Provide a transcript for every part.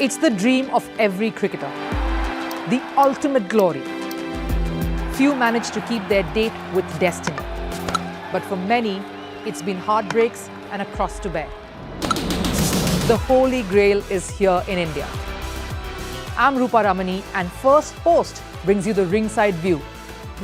It's the dream of every cricketer, the ultimate glory. Few manage to keep their date with destiny. But for many, it's been heartbreaks and a cross to bear. The Holy Grail is here in India. I'm Rupha Ramani, and Firstpost brings you the ringside view.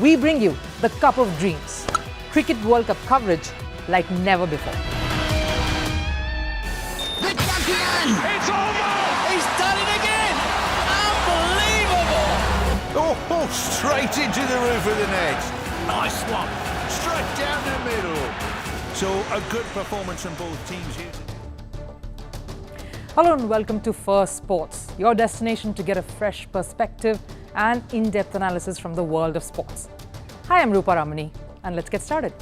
We bring you the Cup of Dreams. Cricket World Cup coverage like never before. The champion! It's over! He's done it again! Unbelievable! Oh, straight into the roof of the net. Nice one. Straight down the middle. So a good performance from both teams here. Hello and welcome to Firstpost, your destination to get a fresh perspective and in-depth analysis from the world of sports. Hi, I'm Rupha Ramani, and let's get started.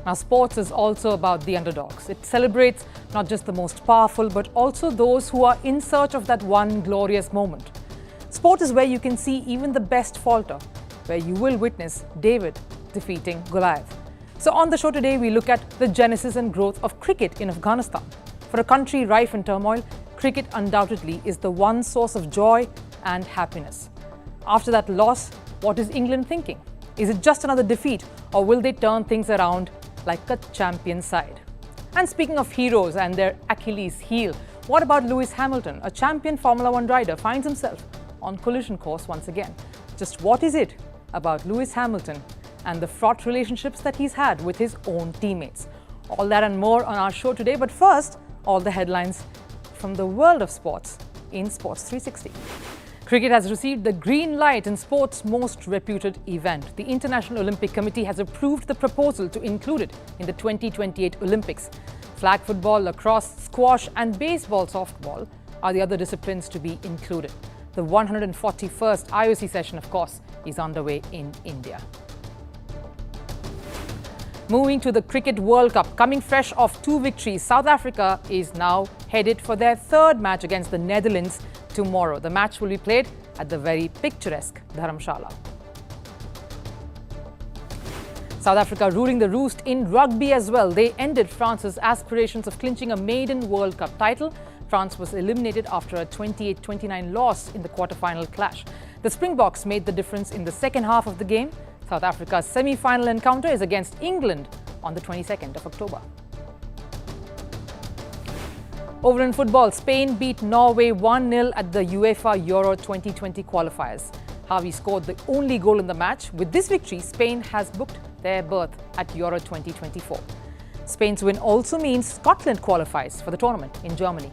Now, sports is also about the underdogs. It celebrates not just the most powerful, but also those who are in search of that one glorious moment. Sport is where you can see even the best falter, where you will witness David defeating Goliath. So on the show today, we look at the genesis and growth of cricket in Afghanistan. For a country rife in turmoil, cricket undoubtedly is the one source of joy and happiness. After that loss, what is England thinking? Is it just another defeat, or will they turn things around like a champion side? And speaking of heroes and their Achilles heel, what about Lewis Hamilton? A champion Formula One rider finds himself on collision course once again. Just what is it about Lewis Hamilton and the fraught relationships that he's had with his own teammates? All that and more on our show today, but first, all the headlines from the world of sports in Sports 360. Cricket has received the green light in sport's most reputed event. The International Olympic Committee has approved the proposal to include it in the 2028 Olympics. Flag football, lacrosse, squash and baseball softball are the other disciplines to be included. The 141st IOC session, of course, is underway in India. Moving to the Cricket World Cup, coming fresh off 2 victories, South Africa is now headed for their third match against the Netherlands tomorrow. The match will be played at the very picturesque Dharamshala. South Africa ruling the roost in rugby as well. They ended France's aspirations of clinching a maiden World Cup title. France was eliminated after a 28-29 loss in the quarter-final clash. The Springboks made the difference in the second half of the game. South Africa's semi-final encounter is against England on the 22nd of October. Over in football, Spain beat Norway 1-0 at the UEFA Euro 2020 qualifiers. Harvey scored the only goal in the match. With this victory, Spain has booked their berth at Euro 2024. Spain's win also means Scotland qualifies for the tournament in Germany.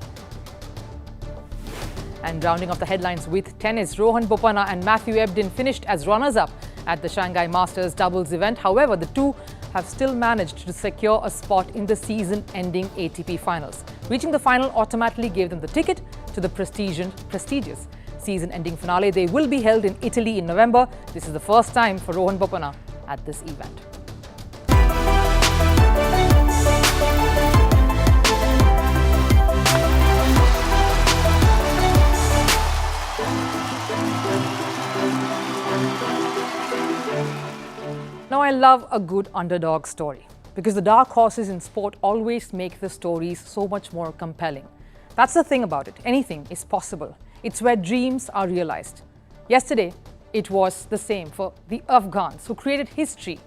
And rounding off the headlines with tennis, Rohan Bopanna and Matthew Ebden finished as runners-up at the Shanghai Masters doubles event. However, the two have still managed to secure a spot in the season-ending ATP finals. Reaching the final automatically gave them the ticket to the prestigious season-ending finale. They will be held in Italy in November. This is the first time for Rohan Bopanna at this event. Now, I love a good underdog story because the dark horses in sport always make the stories so much more compelling. That's the thing about it. Anything is possible. It's where dreams are realized. Yesterday, it was the same for the Afghans who created history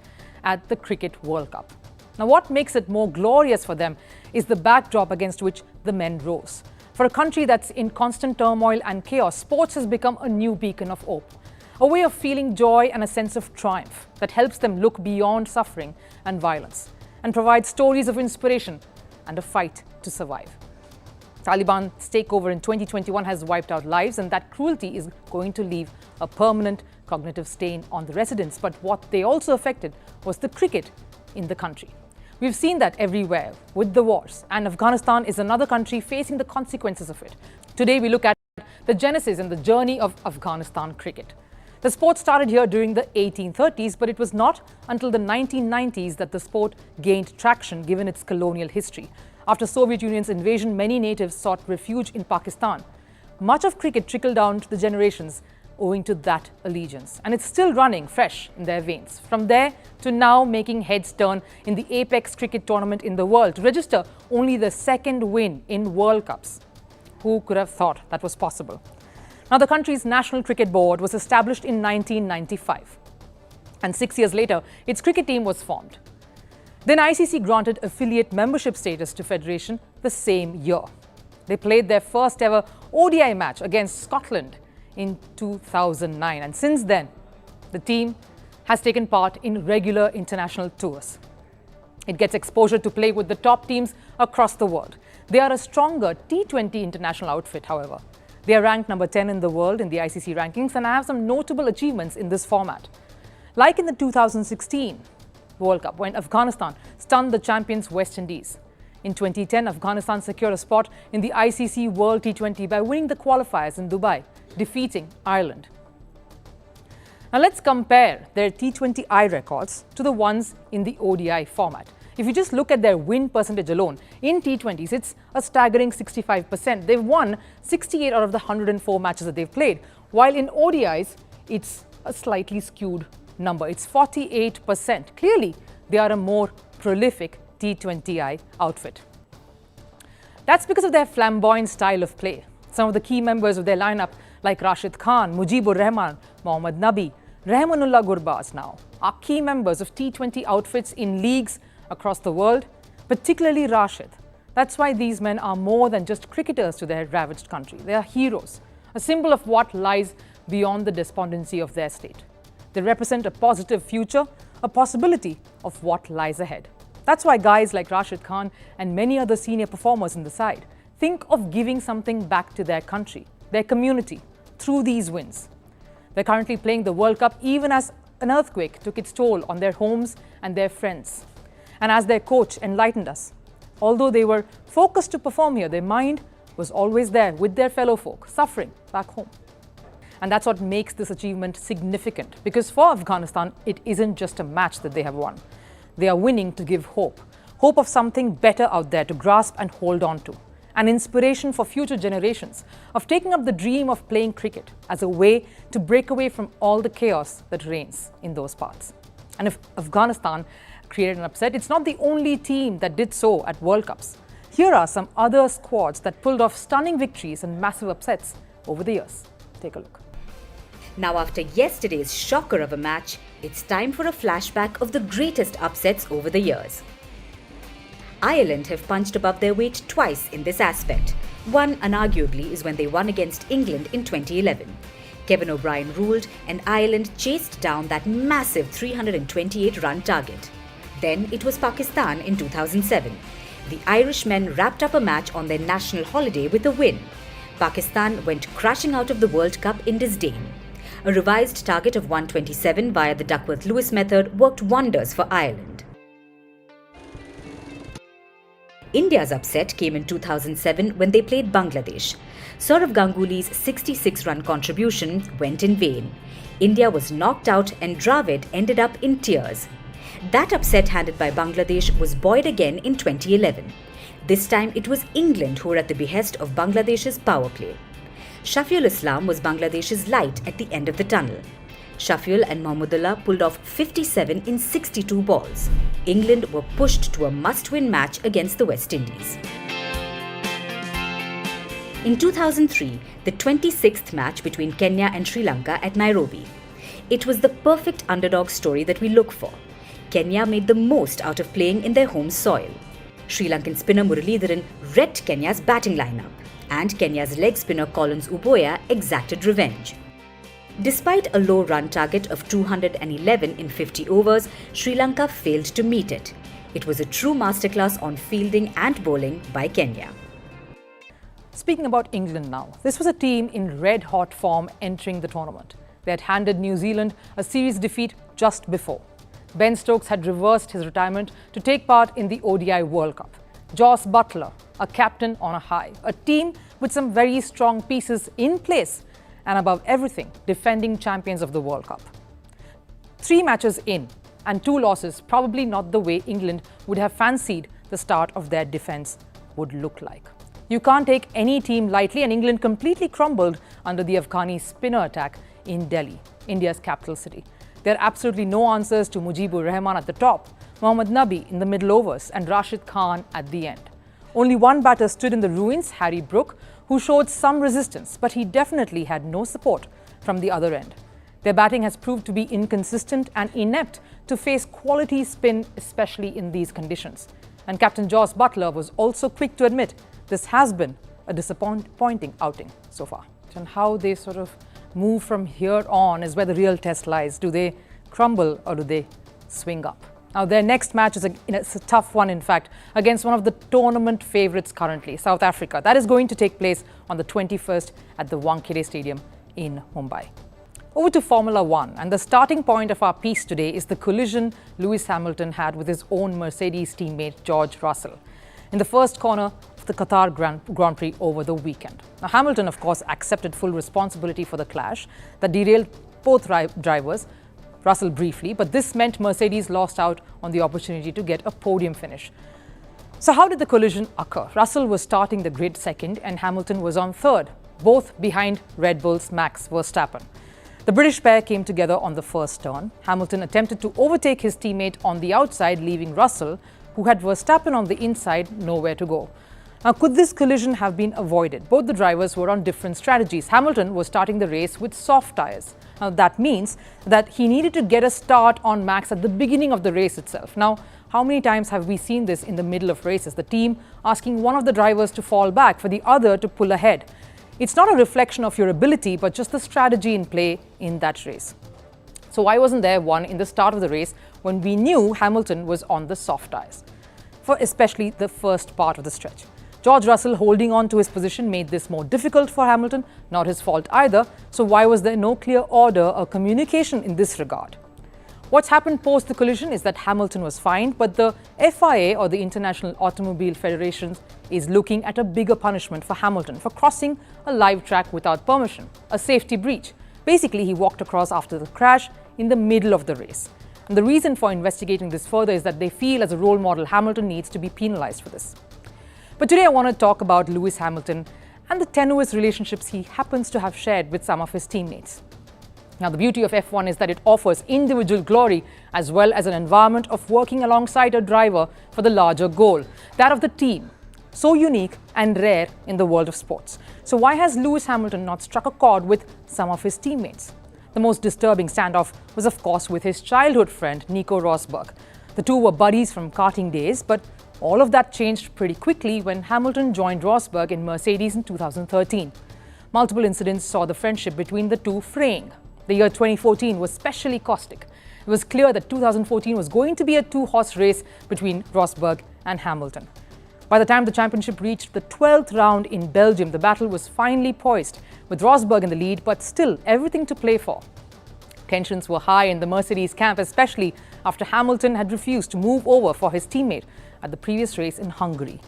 at the Cricket World Cup. Now, what makes it more glorious for them is the backdrop against which the men rose. For a country that's in constant turmoil and chaos, sports has become a new beacon of hope. A way of feeling joy and a sense of triumph that helps them look beyond suffering and violence and provide stories of inspiration and a fight to survive. Taliban's takeover in 2021 has wiped out lives, and that cruelty is going to leave a permanent cognitive stain on the residents. But what they also affected was the cricket in the country. We've seen that everywhere with the wars, and Afghanistan is another country facing the consequences of it. Today, we look at the genesis and the journey of Afghanistan cricket. The sport started here during the 1830s, but it was not until the 1990s that the sport gained traction given its colonial history. After Soviet Union's invasion, many natives sought refuge in Pakistan. Much of cricket trickled down to the generations owing to that allegiance. And it's still running fresh in their veins. From there to now making heads turn in the apex cricket tournament in the world to register only the second win in World Cups. Who could have thought that was possible? Now, the country's National Cricket Board was established in 1995. And 6 years later, its cricket team was formed. Then ICC granted affiliate membership status to Federation the same year. They played their first ever ODI match against Scotland in 2009. And since then, the team has taken part in regular international tours. It gets exposure to play with the top teams across the world. They are a stronger T20 international outfit, however. They are ranked number 10 in the world in the ICC rankings and have some notable achievements in this format. Like in the 2016 World Cup, when Afghanistan stunned the champions West Indies. In 2010, Afghanistan secured a spot in the ICC World T20 by winning the qualifiers in Dubai, defeating Ireland. Now let's compare their T20I records to the ones in the ODI format. If you just look at their win percentage alone, in T20s, it's a staggering 65%. They've won 68 out of the 104 matches that they've played, while in ODIs, it's a slightly skewed number. It's 48%. Clearly, they are a more prolific T20I outfit. That's because of their flamboyant style of play. Some of the key members of their lineup, like Rashid Khan, Mujibur Rahman, Mohammad Nabi, Rahmanullah Gurbaz now, are key members of T20 outfits in leagues across the world, particularly Rashid. That's why these men are more than just cricketers to their ravaged country. They are heroes, a symbol of what lies beyond the despondency of their state. They represent a positive future, a possibility of what lies ahead. That's why guys like Rashid Khan and many other senior performers in the side think of giving something back to their country, their community, through these wins. They're currently playing the World Cup even as an earthquake took its toll on their homes and their friends. And as their coach enlightened us, although they were focused to perform here, their mind was always there with their fellow folk, suffering back home. And that's what makes this achievement significant, because for Afghanistan, it isn't just a match that they have won. They are winning to give hope of something better out there to grasp and hold on to, an inspiration for future generations of taking up the dream of playing cricket as a way to break away from all the chaos that reigns in those parts. And if Afghanistan created an upset, it's not the only team that did so at World Cups. Here are some other squads that pulled off stunning victories and massive upsets over the years. Take a look. Now, after yesterday's shocker of a match, it's time for a flashback of the greatest upsets over the years. Ireland have punched above their weight twice in this aspect. One, unarguably, is when they won against England in 2011. Kevin O'Brien ruled and Ireland chased down that massive 328-run target. Then it was Pakistan in 2007. The Irishmen wrapped up a match on their national holiday with a win. Pakistan went crashing out of the World Cup in disdain. A revised target of 127 via the Duckworth-Lewis method worked wonders for Ireland. India's upset came in 2007 when they played Bangladesh. Sourav Ganguly's 66-run contribution went in vain. India was knocked out and Dravid ended up in tears. That upset handed by Bangladesh was buoyed again in 2011. This time it was England who were at the behest of Bangladesh's power play. Shafiul Islam was Bangladesh's light at the end of the tunnel. Shafiul and Mahmudullah pulled off 57 in 62 balls. England were pushed to a must-win match against the West Indies. In 2003, the 26th match between Kenya and Sri Lanka at Nairobi. It was the perfect underdog story that we look for. Kenya made the most out of playing in their home soil. Sri Lankan spinner Muralidharan wrecked Kenya's batting lineup, and Kenya's leg spinner Collins Uboya exacted revenge. Despite a low run target of 211 in 50 overs, Sri Lanka failed to meet it. It was a true masterclass on fielding and bowling by Kenya. Speaking about England now, this was a team in red-hot form entering the tournament. They had handed New Zealand a series defeat just before. Ben Stokes had reversed his retirement to take part in the ODI World Cup. Joss Buttler, a captain on a high, a team with some very strong pieces in place, and above everything, defending champions of the World Cup. 3 matches in and 2 losses, probably not the way England would have fancied the start of their defence would look like. You can't take any team lightly, and England completely crumbled under the Afghani spinner attack in Delhi, India's capital city. There are absolutely no answers to Mujibur Rahman at the top, Mohammad Nabi in the middle overs, and Rashid Khan at the end. Only one batter stood in the ruins, Harry Brook, who showed some resistance, but he definitely had no support from the other end. Their batting has proved to be inconsistent and inept to face quality spin, especially in these conditions. And Captain Jos Buttler was also quick to admit this has been a disappointing outing so far. And how they sort of move from here on is where the real test lies. Do they crumble or do they swing up? Now, their next match is it's a tough one, in fact, against one of the tournament favourites currently, South Africa. That is going to take place on the 21st at the Wankhede Stadium in Mumbai. Over to Formula One, and the starting point of our piece today is the collision Lewis Hamilton had with his own Mercedes teammate George Russell in the first corner of the Qatar Grand Prix over the weekend. Now, Hamilton, of course, accepted full responsibility for the clash that derailed both drivers, Russell briefly, but this meant Mercedes lost out on the opportunity to get a podium finish. So how did the collision occur? Russell was starting the grid second and Hamilton was on third, both behind Red Bull's Max Verstappen. The British pair came together on the first turn. Hamilton attempted to overtake his teammate on the outside, leaving Russell, who had Verstappen on the inside, nowhere to go. Now, could this collision have been avoided? Both the drivers were on different strategies. Hamilton was starting the race with soft tyres. Now, that means that he needed to get a start on Max at the beginning of the race itself. Now, how many times have we seen this in the middle of races? The team asking one of the drivers to fall back for the other to pull ahead. It's not a reflection of your ability, but just the strategy in play in that race. So why wasn't there one in the start of the race when we knew Hamilton was on the soft tyres, for especially the first part of the stretch? George Russell holding on to his position made this more difficult for Hamilton, not his fault either. So why was there no clear order or communication in this regard? What's happened post the collision is that Hamilton was fined, but the FIA, or the International Automobile Federation, is looking at a bigger punishment for Hamilton for crossing a live track without permission, a safety breach. Basically, he walked across after the crash in the middle of the race. And the reason for investigating this further is that they feel as a role model, Hamilton needs to be penalized for this. But today I want to talk about Lewis Hamilton and the tenuous relationships he happens to have shared with some of his teammates. Now, the beauty of F1 is that it offers individual glory as well as an environment of working alongside a driver for the larger goal, that of the team. So unique and rare in the world of sports. So why has Lewis Hamilton not struck a chord with some of his teammates? The most disturbing standoff was, of course, with his childhood friend, Nico Rosberg. The two were buddies from karting days, but all of that changed pretty quickly when Hamilton joined Rosberg in Mercedes in 2013. Multiple incidents saw the friendship between the two fraying. The year 2014 was especially caustic. It was clear that 2014 was going to be a two-horse race between Rosberg and Hamilton. By the time the championship reached the 12th round in Belgium, the battle was finally poised, with Rosberg in the lead, but still everything to play for. Tensions were high in the Mercedes camp, especially after Hamilton had refused to move over for his teammate at the previous race in Hungary.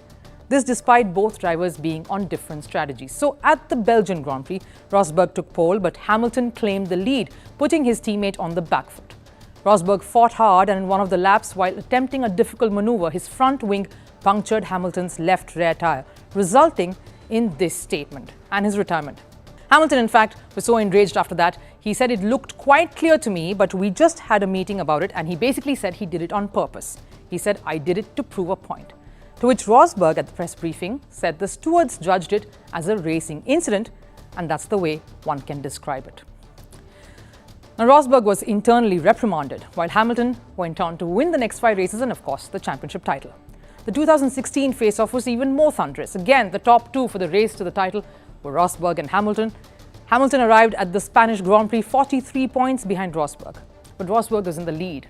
This despite both drivers being on different strategies. So at the Belgian Grand Prix, Rosberg took pole, but Hamilton claimed the lead, putting his teammate on the back foot. Rosberg fought hard, and in one of the laps, while attempting a difficult maneuver, his front wing punctured Hamilton's left rear tyre, resulting in this statement and his retirement. Hamilton, in fact, was so enraged after that, he said, "It looked quite clear to me, but we just had a meeting about it," and he basically said he did it on purpose. He said, "I did it to prove a point." To which Rosberg at the press briefing said the stewards judged it as a racing incident, and that's the way one can describe it. Now, Rosberg was internally reprimanded, while Hamilton went on to win the next 5 races and, of course, the championship title. The 2016 face-off was even more thunderous. Again, the top two for the race to the title were Rosberg and Hamilton. Hamilton arrived at the Spanish Grand Prix 43 points behind Rosberg, but Rosberg was in the lead.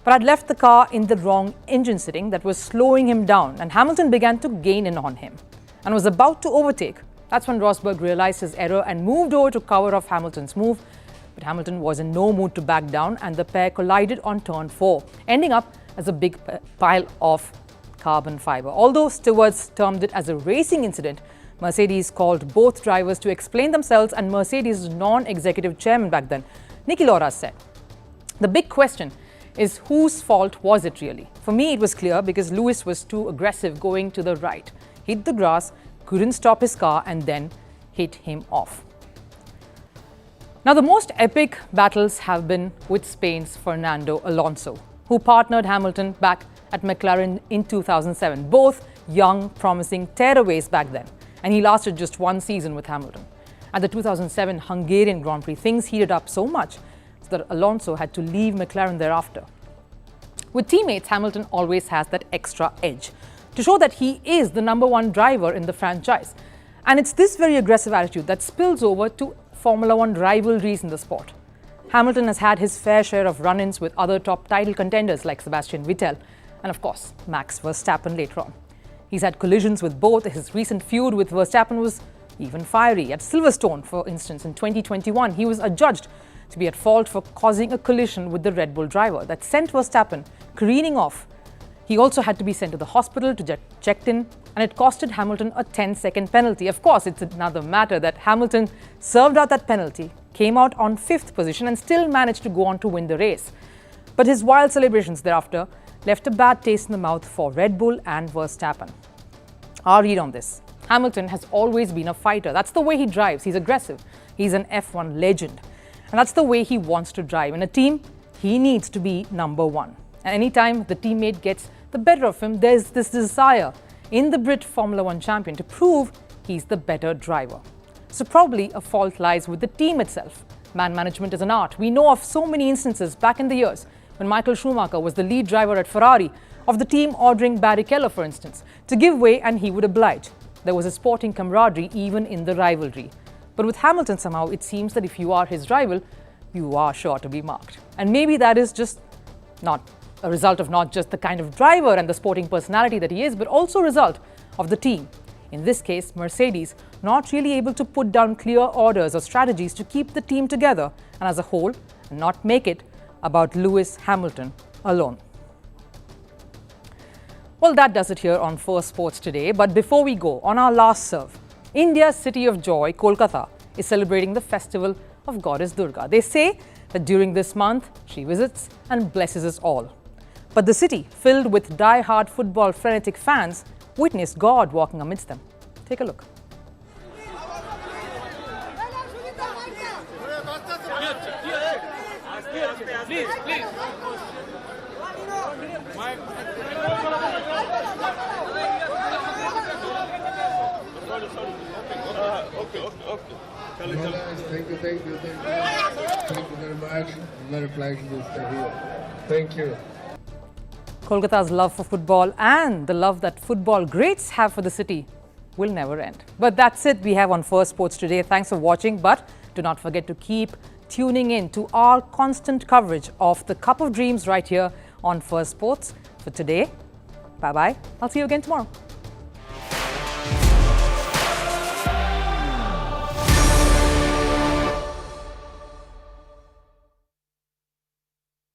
But had left the car in the wrong engine setting that was slowing him down, and Hamilton began to gain in on him and was about to overtake. That's when Rosberg realized his error and moved over to cover off Hamilton's move. But Hamilton was in no mood to back down, and the pair collided on turn 4, ending up as a big pile of carbon fiber. Although stewards termed it as a racing incident, Mercedes called both drivers to explain themselves, and Mercedes' non-executive chairman back then, Niki Lauda, said, "The big question is whose fault was it really? For me, it was clear because Lewis was too aggressive going to the right, hit the grass, couldn't stop his car, and then hit him off." Now, the most epic battles have been with Spain's Fernando Alonso, who partnered Hamilton back at McLaren in 2007. Both young, promising tearaways back then. And he lasted just one season with Hamilton. At the 2007 Hungarian Grand Prix, things heated up so much that Alonso had to leave McLaren thereafter. With teammates, Hamilton always has that extra edge to show that he is the #1 driver in the franchise. And it's this very aggressive attitude that spills over to Formula One rivalries in the sport. Hamilton has had his fair share of run-ins with other top title contenders like Sebastian Vettel and, of course, Max Verstappen later on. He's had collisions with both. His recent feud with Verstappen was even fiery. At Silverstone, for instance, in 2021, he was adjudged to be at fault for causing a collision with the Red Bull driver that sent Verstappen careening off. He also had to be sent to the hospital to get checked in, and it costed Hamilton a 10-second penalty. Of course, it's another matter that Hamilton served out that penalty, came out on 5th position, and still managed to go on to win the race. But his wild celebrations thereafter left a bad taste in the mouth for Red Bull and Verstappen. Our read on this: Hamilton has always been a fighter. That's the way he drives. He's aggressive. He's an F1 legend. And that's the way he wants to drive. In a team, he needs to be #1. And anytime the teammate gets the better of him, there's this desire in the Brit Formula One champion to prove he's the better driver. So probably a fault lies with the team itself. Man management is an art. We know of so many instances back in the years when Michael Schumacher was the lead driver at Ferrari, of the team ordering Barrichello, for instance, to give way and he would oblige. There was a sporting camaraderie even in the rivalry. But with Hamilton, somehow it seems that if you are his rival, you are sure to be marked. And maybe that is just not a result of not just the kind of driver and the sporting personality that he is, but also a result of the team. In this case, Mercedes not really able to put down clear orders or strategies to keep the team together and as a whole, and not make it about Lewis Hamilton alone. Well, that does it here on Firstpost today. But before we go, on our last serve, India's city of joy, Kolkata, is celebrating the festival of goddess Durga. They say that during this month, she visits and blesses us all. But the city, filled with die-hard football frenetic fans, witnessed God walking amidst them. Take a look. Please. Okay. Thank you very much. Very pleasure to stay here. Thank you. Kolkata's love for football and the love that football greats have for the city will never end. But that's it we have on Firstpost today. Thanks for watching, but do not forget to keep tuning in to our constant coverage of the Cup of Dreams right here on Firstpost. For today, bye-bye. I'll see you again tomorrow.